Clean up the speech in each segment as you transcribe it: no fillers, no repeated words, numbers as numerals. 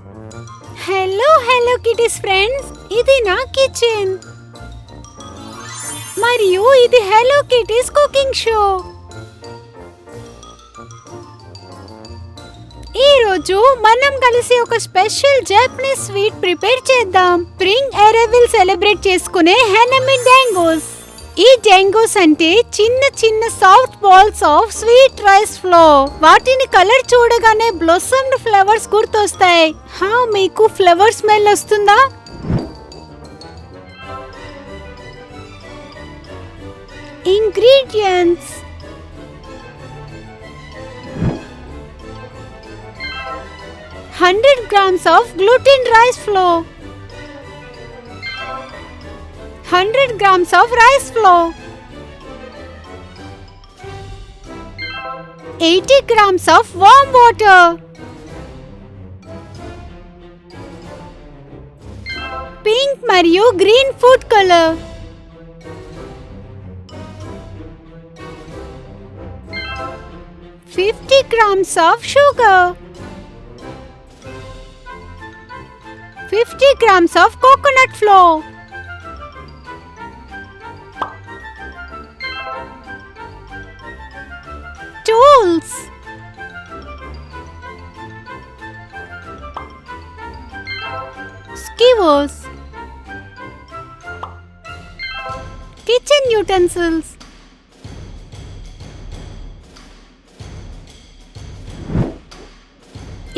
Hello kitties friends, ఇది నా kitchen మరియు ఇది హలో కిటీస్ కుకింగ్ షో. ఈ రోజు మనం కలిసి ఒక స్పెషల్ జపనీస్ స్వీట్ ప్రిపేర్ చేద్దాం. స్ప్రింగ్ అరైవల్ సెలబ్రేట్ చేసుకునే హనమి డాంగోస్. ఈ డాంగోస్ అంటే చిన్న చిన్న soft balls of sweet rice flour. వాటిని కలర్ చూడగానే బ్లాసమ్డ్ ఫ్లవర్స్ గుర్తొస్తాయి. మీకు ఫ్లవర్ స్మెల్ వస్తుందా? Ingredients: 100 grams of gluten rice flour, 100 grams of rice flour, 80 grams of warm water, pink మరియు green food color, 50 grams of sugar, 50 grams of coconut flour, tools: skewers, kitchen utensils.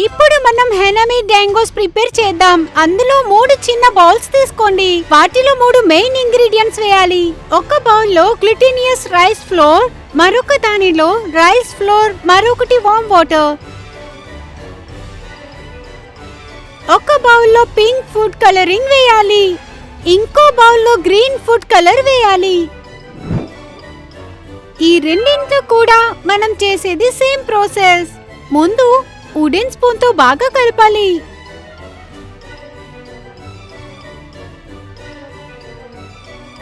ఇప్పుడు మనం హనమి డాంగోస్ prepare చేద్దాం. అందులో 3 చిన్న bowls తీసుకోండి. వాటిలో 3 main ingredients వేయాలి. ఒక బౌల్లో గ్లూటినియస్ రైస్ ఫ్లోర్, మరొక దానిలో రైస్ ఫ్లోర్, మరొకటి వామ్ వాటర్. ఒక బౌల్లో పింక్ ఫుడ్ కలరింగ్ వేయాలి, ఇంకో బౌల్లో గ్రీన్ ఫుడ్ కలర్ వేయాలి. ఈ రెండింటితో కూడా మనం చేసేది సేమ్ ప్రాసెస్. ముందు వుడెన్ స్పూన్ తో బాగా కలపాలి.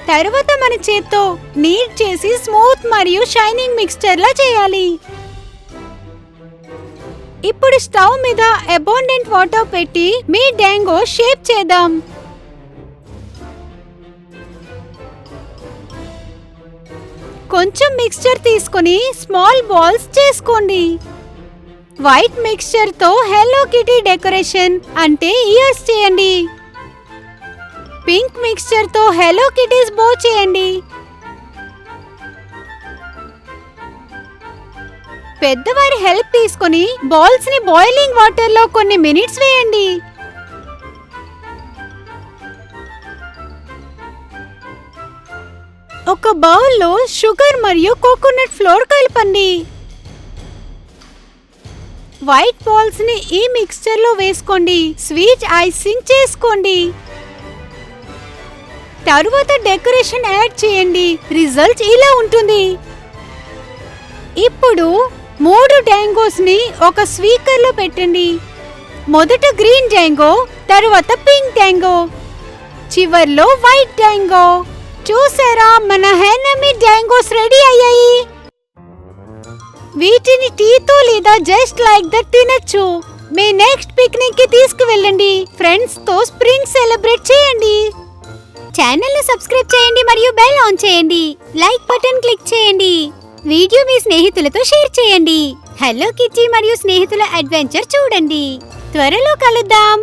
తర్వాత మన చేత్తో నీట్ చేసి స్మూత్ మరియు షైనింగ్ మిక్స్చర్ లా చేయాలి. ఇప్పుడు స్టవ్ మీద అబాండెంట్ వాటర్ పెట్టి మీ డాంగో షేప్ చేద్దాం. కొంచెం మిక్స్చర్ తీసుకొని స్మాల్ బాల్స్ చేసుకోండి. వైట్ మిక్స్చర్ తో హలో కిటీ డెకరేషన్ అంటే ఇయర్స్ చేయండి. పింక్ మిక్స్చర్ తో హలో కిటీస్ బో చేయండి. పెద్దవారి హెల్ప్ తీసుకొని బాల్స్ ని బాయిలింగ్ వాటర్ లో కొన్ని మినిట్స్ వేయండి. ఒక బౌల్లో షుగర్ మరియు కోకోనట్ ఫ్లోర్ కలపండి. వైట్ బాల్స్ ని ఈ మిక్స్చర్ లో వేసుకోండి. స్వీట్ ఐసింగ్ చేసుకోండి. తరువాత డెకరేషన్ యాడ్ చేయండి. రిజల్ట్ ఇలా ఉంటుంది. ఇప్పుడు 3 డాంగోస్ ని ఒక స్పీకర్ లో పెట్టండి. మొదట గ్రీన్ డాంగో, తరువాత పింక్ డాంగో, చివర్లో వైట్ డాంగో. చూసారా, మన హనమి డాంగోస్ రెడీ అయ్యాయి. వీటిని టీతో లేదా జస్ట్ లైక్ దట్ తినచ్చు. మీ నెక్స్ట్ పిక్నిక్ కి తీసుకువెళ్ళండి. ఫ్రెండ్స్ తో స్ప్రింగ్ సెలబ్రేట్ చేయండి. ఛానల్ ని సబ్స్క్రైబ్ చేయండి మరియు బెల్ ఆన్ చేయండి. లైక్ బటన్ క్లిక్ చేయండి. వీడియో మీ స్నేహితులతో షేర్ చేయండి. హలో కిటీ మరియు స్నేహితుల అడ్వెంచర్ చూడండి. త్వరలో కలుద్దాం.